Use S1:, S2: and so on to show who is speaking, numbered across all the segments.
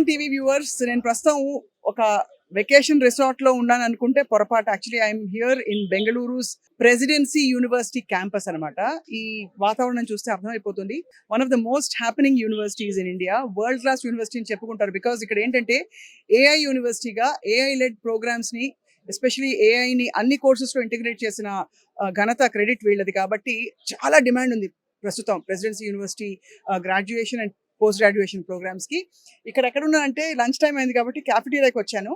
S1: Suman TV viewers, నేను ప్రస్తుతం ఒక వెకేషన్ రిసార్ట్ లో ఉన్నాను అనుకుంటే పొరపాటు. Actually I'm here in Bengaluru's Presidency University campus అన్నమాట. ఈ వాతావరణం చూస్తే అర్థమైపోతుంది. One of the most happening universities in India, world class university అని చెప్పుకుంటారు. బికాస్ ఇక్కడ ఏంటంటే ఏఐ యూనివర్సిటీగా ఏఐ లెడ్ ప్రోగ్రామ్స్ ని, ఎస్పెషలీ ఏఐని అన్ని కోర్సెస్ లో ఇంటిగ్రేట్ చేసిన ఘనత, క్రెడిట్ వీళ్ళది. కాబట్టి చాలా డిమాండ్ ఉంది ప్రస్తుతం Presidency University graduation and post graduation programs కి. ఇక్కడ ఎక్కడున్నా అంటే లంచ్ టైం అయింది కాబట్టి క్యాఫెటీరియాకి వచ్చాను.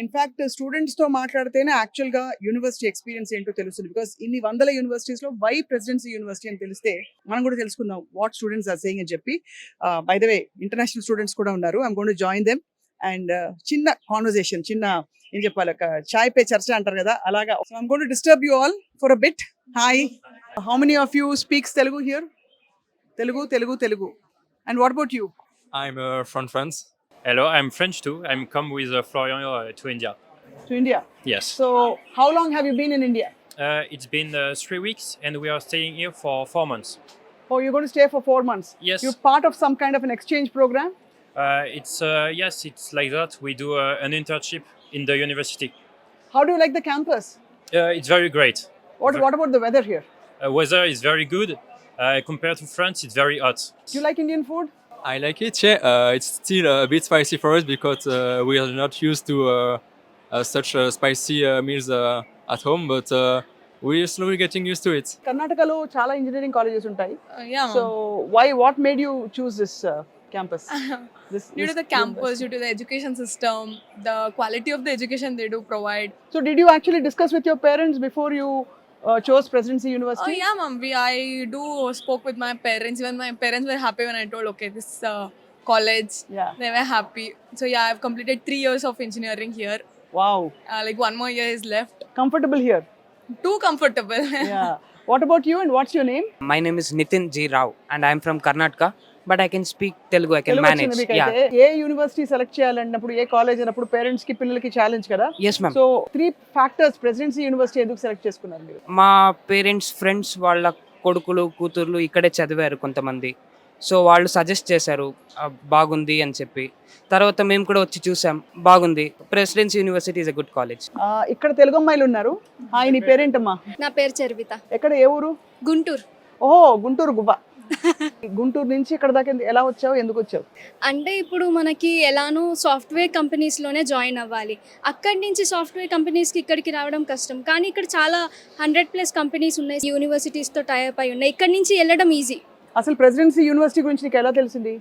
S1: ఇన్ఫాక్ట్ స్టూడెంట్స్ తో మాట్లాడితేనే యాక్చువల్ గా యూనివర్సిటీ ఎక్స్పీరియన్స్ ఏంటో తెలుస్తుంది. బికాస్ ఇన్ని వందల యూనివర్సిటీస్ లో వై ప్రెసిడెన్సీ యూనివర్సిటీ అని తెలిస్తే మనం కూడా తెలుసుకుందాం వాట్ స్టూడెంట్స్ ఆర్ సేయింగ్ అని చెప్పి. By the way international students కూడా ఉన్నారు. I'm going to join them and చిన్న కాన్వర్సేషన్, చిన్న ఏం చెప్పాలి, ఒక చాయ్ పే చర్చ అంటారు కదా, అలాగా. So I'm going to disturb you all for a bit. Hi, how many of you speaks Telugu here? Telugu. And what about you?
S2: I'm from France. Hello, I'm French too. I'm come with Florian to India.
S1: To India?
S2: Yes.
S1: So how long have you been in India?
S2: It's been 3 weeks and we are staying here for 4 months.
S1: Oh, you're going to stay for 4 months?
S2: Yes.
S1: You're part of some kind of an exchange program?
S2: Yes, it's like that. We do an internship in the university.
S1: How do you like the campus?
S2: It's very great.
S1: What about the weather here?
S2: Weather is very good. Compared to France, it's very hot.
S1: Do you like Indian food?
S3: I like it, yeah. It's still a bit spicy for us because we are not used to such spicy meals at home, but we're slowly getting used to it.
S1: కర్ణాటకలో చాలా engineering colleges ఉంటాయి.
S4: Yeah.
S1: So what made you choose this campus?
S4: Due to the campus, due to the education system, the quality of the education they do provide.
S1: So did you actually discuss with your parents before you chose Presidency University?
S4: Yeah, ma'am. I do spoke with my parents. Even my parents were happy when I told, okay, this college.
S1: Yeah.
S4: They were happy. So yeah, I've completed 3 years of engineering here.
S1: Wow.
S4: Like 1 more year is left.
S1: Comfortable here?
S4: Too comfortable.
S1: Yeah. What about you and what's your name?
S5: My name is Nitin G. Rao and I am from Karnataka, but I can speak Telugu, I can
S1: Telugu
S5: manage.
S1: వచ్చింది మీకైతే. ఏ university select చేయాలన్నప్పుడు, ఏ college అన్నప్పుడు parents కి పిల్లలకి challenge కదా.
S5: Yes, ma'am.
S1: So 3 factors presidency university ఎందుకు select చేసుకున్నారు మీరు?
S5: మా పేరెంట్స్ ఫ్రెండ్స్ వాళ్ళ కొడుకులు కూతుర్లు ఇక్కడే చదివారు కొంతమంది, సో వాళ్ళు సజెస్ట్ చేశారు బాగుంది అని చెప్పి. తర్వాత మేము కూడా వచ్చి చూసాం, బాగుంది. Presidency university is a good college.
S1: ఇక్కడ తెలుగు అమ్మాయిలు ఉన్నారు. హాయ్, నీ పేరేంటమ్మా?
S6: నా పేరు చర్విత.
S1: ఎక్కడ, ఏ ఊరు?
S6: గుంటూరు.
S1: ఓహో, గుంటూరు గువ్వ. గుంటూరు నుంచి ఇక్కడ దాకా ఎలా వచ్చావు, ఎందుకు వచ్చావు?
S6: అంటే ఇప్పుడు మనకి ఎలానో సాఫ్ట్వేర్ కంపెనీస్లోనే జాయిన్ అవ్వాలి. అక్కడి నుంచి సాఫ్ట్వేర్ కంపెనీస్కి ఇక్కడికి రావడం కష్టం, కానీ ఇక్కడ చాలా 100+ కంపెనీస్ ఉన్నాయి, యూనివర్సిటీస్తో టైప్ అయి ఉన్నాయి. ఇక్కడి నుంచి వెళ్ళడం ఈజీ.
S1: అసలు ప్రెసిడెన్సీ యూనివర్సిటీ గురించి నీకు ఎలా తెలిసింది?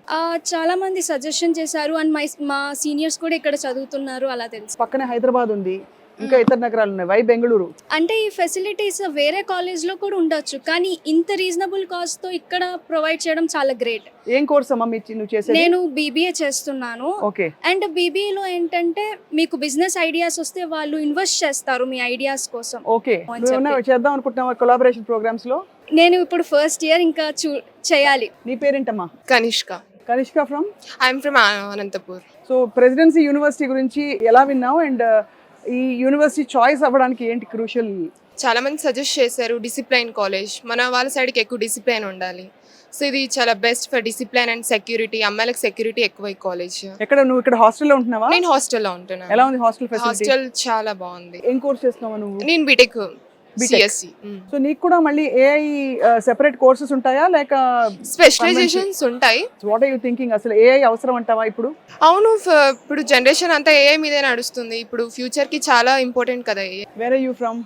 S6: చాలా మంది సజెషన్ చేశారు అండ్ మా సీనియర్స్ కూడా ఇక్కడ చదువుతున్నారు, అలా తెలుసు.
S1: పక్కనే హైదరాబాద్ ఉంది, ఇంకా ఇతర నగరాలు ఉన్నాయి. వై బెంగళూరు?
S6: అంటే ఈ ఫెసిలిటీస్ వేరే కాలేజ్లో కూడా ఉండొచ్చు, కానీ ఇంత రీజనబుల్ కాస్ట్తో ఇక్కడ ప్రొవైడ్ చేయడం చాలా గ్రేట్.
S1: ఏం కోర్స్ అమ్మా నువ్వు చేసేది?
S6: నేను BBA చేస్తున్నాను.
S1: ఓకే.
S6: అండ్ BBAలో ఏంటంటే మీకు బిజినెస్ ఐడియాస్ వస్తే వాళ్ళు ఇన్వెస్ట్ చేస్తారు మీ ఐడియాస్ కోసం.
S1: ఓకే. నువ్వు చేద్దాం అనుకుంటున్నావా కొలాబరేషన్ ప్రోగ్రామ్స్ లో?
S6: నేను ఇప్పుడు ఫస్ట్ ఇయర్, ఇంకా చేయాలి.
S1: నీ పేరేంటమ్మా? Kanishka from?
S7: I'm from Anantapur.
S1: So presidency university గురించి ఎలా విన్నావు అండ్ ఈ యూనివర్సిటీ చాయిస్ అవ్వడానికి ఏంటి క్రూషియల్?
S7: చాలా మంది సజెస్ట్ చేశారు డిసిప్లైన్ కాలేజ్, మన వాళ్ళ సైడ్కి ఎక్కువ డిసిప్లైన్ ఉండాలి, సో ఇది చాలా best for discipline and security. అమ్మాయిలకు సెక్యూరిటీ ఎక్కువ ఈ కాలేజ్.
S1: ఎక్కడ నువ్వు ఇక్కడ హాస్టల్లో ఉంటున్నావా?
S7: నేను హాస్టల్లో ఉంటున్నాను.
S1: ఎలా ఉంది హాస్టల్ ఫెసిలిటీ?
S7: హాస్టల్ చాలా బాగుంది.
S1: ఏం కోర్స్ చేస్తున్నావా నువ్వు?
S7: నేను బీటెక్ CSC.
S1: సో నీకు కూడా మళ్ళీ AI సెపరేట్ కోర్సెస్ ఉంటాయా లేక
S7: స్పెషలైజేషన్స్ ఉంటాయి?
S1: వాట్ ఆర్ యు థింకింగ్, అసలు AI అవసరం అంటావా ఇప్పుడు?
S7: అవును, ఇప్పుడు జనరేషన్ అంతా AI మీదే నడుస్తుంది. ఇప్పుడు ఫ్యూచర్ కి చాలా ఇంపార్టెంట్ కదా AI.
S1: Where are you from?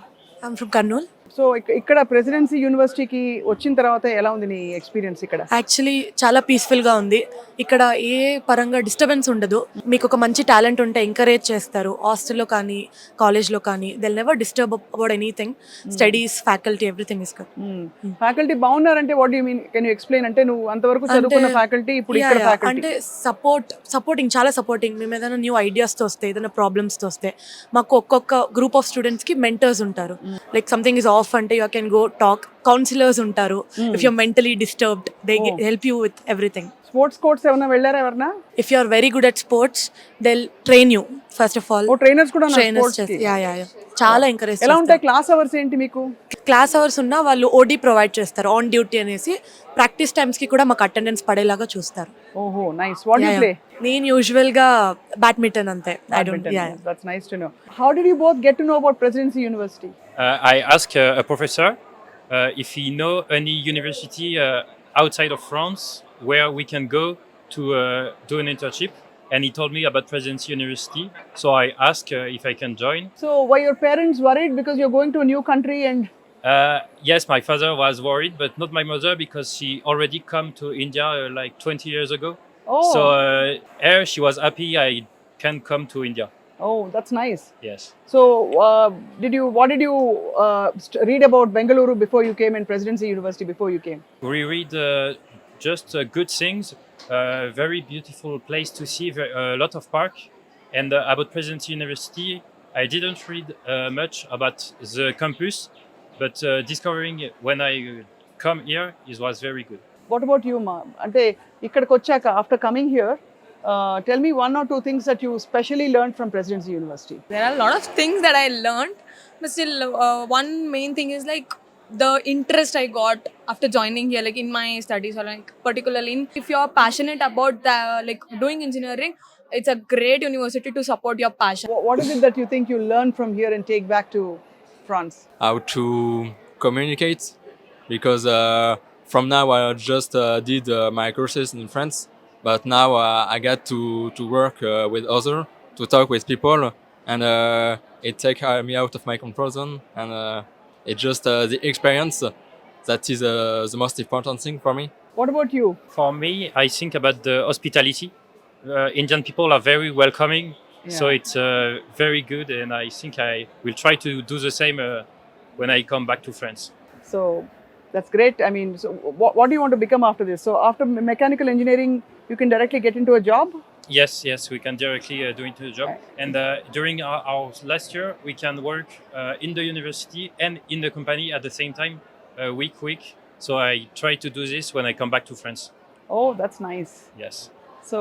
S8: I'm from Kurnool.
S1: So ఇక్కడ ప్రెసిడెన్సీ యూనివర్సిటీకి వచ్చిన తర్వాత ఎలా ఉంది నీ ఎక్స్పీరియన్స్ ఇక్కడ?
S8: యాక్చువల్లీ చాలా పీస్ఫుల్గా ఉంది. ఇక్కడ ఏ పరంగా డిస్టర్బెన్స్ ఉండదు. మీకు ఒక మంచి టాలెంట్ ఉంటే ఎంకరేజ్ చేస్తారు. హాస్టల్లో కానీ కాలేజ్లో కానీ they'll never disturb about anything. Studies, faculty, everything is good.
S1: Faculty బాగున్నారంటే what you mean? Can you explain? అంటే నువ్వు అంతవరకు చదువుకున్న ఫ్యాకల్టీ ఇప్పుడు ఇక్కడ ఫ్యాకల్టీ
S8: అంటే సపోర్టింగ్, చాలా సపోర్టింగ్. మేము ఏదైనా న్యూ ఐడియాస్తో వస్తే, ఏదైనా ప్రాబ్లమ్స్తో వస్తే మాకు ఒక్కొక్క గ్రూప్ ఆఫ్ స్టూడెంట్స్కి మెంటర్స్ ఉంటారు. లైక్ సంథింగ్ ఈజ్ ఆఫ్ అంటే you can go talk. Counsellors ఉంటారు. If your mentally disturbed they help you with everything.
S1: Sports course ఏమైనా వెళ్ళారా ఎవరన్నా?
S8: If you are very good at sports, they'll train you first of all.
S1: Oh, trainers kuda na
S8: trainers
S1: sports ki?
S8: Yeah. చాలా encourage
S1: ఎలా ఉంటాయి class hours ఏంటి మీకు?
S8: Class hours ఉన్నా వాళ్ళు ఓడి ప్రొవైడ్ చేస్తారు, ఆన్ డ్యూటీ అనేసి. ప్రాక్టీస్ టైమ్స్ కి కూడా మాకు అటెండెన్స్ పడేలాగా చూస్తారు.
S1: ఓహో నైస్. What you play?
S8: నేను యూజువల్ గా బ్యాడ్మింటన్ అంతే. I don't.
S1: That's nice to know. How did you both get to know about Presidency University?
S2: I asked a professor if he know any university outside of France where we can go to do an internship, and he told me about Presidency University. So I asked if I can join.
S1: So were your parents worried because you're going to a new country and
S2: Yes, my father was worried, but not my mother because she already come to India like 20 years ago.
S1: oh
S2: So her, she was happy I can come to India.
S1: oh that's nice.
S2: Yes.
S1: So what did you read about Bengaluru before you came, and Presidency University before you came?
S2: We read just good things. Very beautiful place to see. A lot of park. And about Presidency University, I didn't read much about the campus, but discovering it when I come here was very good.
S1: What about you, ma? Ante ikkadiki vachaka after coming here, tell me one or two things that you specially learned from Presidency University.
S4: There are a lot of things that I learned, but still, one main thing is like the interest I got after joining here, like in my studies, or like particularly if you're passionate about the, like doing engineering, it's a great university to support your passion.
S1: What is it that you think you learned from here and take back to France?
S3: How to communicate, because from now I just did my courses in France, but now I get to work with other, to talk with people, and it take me out of my comfort zone, and it's just the experience that is the most important thing for me.
S1: What about you?
S2: For me, I think about the hospitality. Indian people are very welcoming, so
S1: Yeah.
S2: it's very good, and I think I will try to do the same when I come back to France.
S1: So that's great. I mean, so what do you want to become after this? So after mechanical engineering, you can directly get into a job?
S2: Yes, we can directly do into the job. And during our last year, we can work in the university and in the company at the same time, week. So I try to do this when I come back to France.
S1: Oh, that's nice.
S2: Yes.
S1: So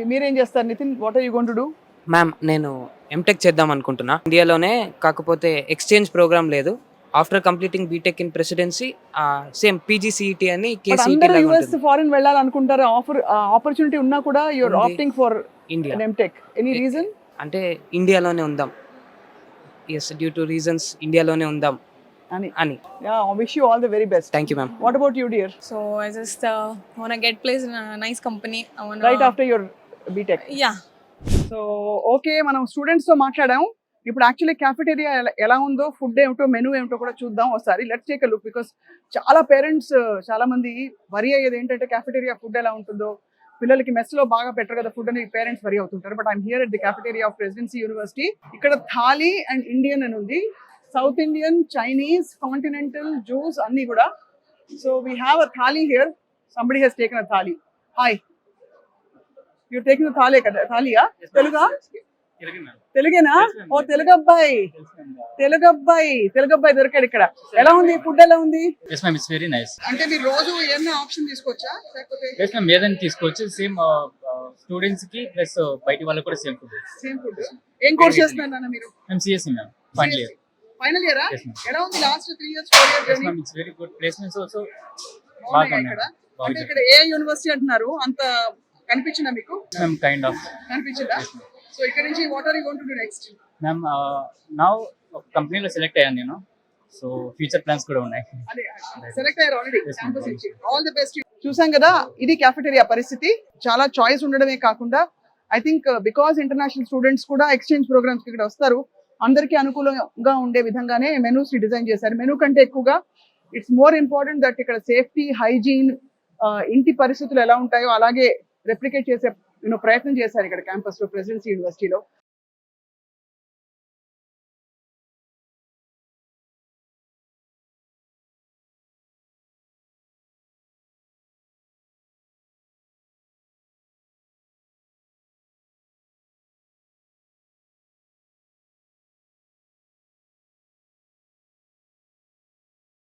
S1: మీరేం చేస్తారు Nitin? What are you going to do?
S5: Ma'am నేను MTech చేద్దాం అనుకుంటున్నా ఇండియాలోనే, కాకపోతే exchange programme లేదు. After completing BTech in Presidency same PGCET అని KCET
S1: అందరూ
S5: లాగా
S1: యుఎస్
S5: ఉంటుంది.
S1: ఫారెన్ వెళ్ళాలనుకుంటారు. ఆపర్చునిటీ ఉన్నా కూడా యూఆర్
S5: ఉంది.
S1: Opting for
S5: India
S1: an MTech. Any reason?
S5: అంటే ఇండియాలోనే ఉందాం. ఎస్, డ్యూ టు రీజన్స్ ఇండియాలోనే ఉందాం అని.
S1: Yeah, I wish you all the very best.
S5: Thank you ma'am.
S1: What about you, dear?
S4: So I just wanna get placed in a nice company. I wanna,
S1: Right after your BTech.
S4: Yeah.
S1: So okay, మనం students తో మాట్లాడాము. ఇప్పుడు actually cafeteria ఎలా ఉందో, food ఏమిటో, menu ఏమిటో కూడా చూద్దాం ఒకసారి. Let's take a look. Because చాలా పేరెంట్స్, చాలా మంది వరి అయ్యేది ఏంటంటే క్యాఫెటేరియా ఫుడ్ ఎలా ఉంటుందో, పిల్లలకి మెస్ లో బాగా పెట్టరు కదా ఫుడ్ అని పేరెంట్స్ వరి అవుతుంటారు. But I'm here at the cafeteria of Presidency University. ఇక్కడ థాలీ అండ్ ఇండియన్ అని ఉంది, south Indian, Chinese, continental, juice అన్ని కూడా. So we have a thali here. Somebody has taken a thali. Hi, you taking thali కదా? థాలీయా? తెలుగా? తెలుగేనా? ఓ తెలుగు అబ్బాయి, తెలుగు అబ్బాయి దొరికాడు ఇక్కడ. ఎలా ఉంది ఫుడ్? ఎలా ఉంది?
S9: Yes ma'am, it's very nice.
S1: అంటే మీరు రోజు ఏమైనా ఆప్షన్ తీసుకోవచ్చా లేకపోతే?
S9: ఎస్ మ్యామ్, ఏదైనా తీసుకోవచ్చు. సేమ్ స్టూడెంట్స్ కి ప్లస్ బయట వాళ్ళకి కూడా సేమ్ ఫుడ్.
S1: Same food. ఏం కోర్స్ చేస్తున్నారు మీరు?
S9: Ma'am CSC ma'am, final year.
S1: Final ఇయరా?
S9: Yes, ma'am.
S1: ఎలా ఉంది లాస్ట్ 3 years 4 years
S9: ఎస్
S1: journey?
S9: Ma'am, it's very good. Placements also
S1: బాగున్నాయా ఇక్కడ? అంటే ఇక్కడ ఏ యూనివర్సిటీ అంటున్నారు? అంత కనిపించిందా మీకు?
S9: Ma'am kind of.
S1: కనిపించిందా? సో ఇక్కడ నుంచి what are you going to do next?
S9: Ma'am now ఒక కంపెనీలో సెలెక్ట్ అయ్యాను నేను. సో ఫ్యూచర్ ప్లాన్స్ కూడా ఉన్నాయి.
S1: అదే సెలెక్ట్ అయ్యారు ఆల్రెడీ
S9: Yes, ma'am.
S1: క్యాంపస్ నుంచి. All the best. చూసాం కదా, ఇది క్యాఫెటేరియా పరిస్థితి. చాలా చాయిస్ ఉండడమే కాకుండా I think because international students కూడా ఎక్స్చేంజ్ ప్రోగ్రామ్స్ కి ఇక్కడ వస్తారు, అందరికీ అనుకూలంగా ఉండే విధంగానే మెనూస్ ని డిజైన్ చేశారు. మెనూ కంటే ఎక్కువగా ఇట్స్ మోర్ ఇంపార్టెంట్ దట్ ఇక్కడ సేఫ్టీ, హైజీన్, ఇంటి పరిస్థితులు ఎలా ఉంటాయో అలాగే రెప్లికేట్ చేసే ప్రయత్నం చేశారు ఇక్కడ క్యాంపస్ లో, ప్రెసిడెన్సీ యూనివర్సిటీలో.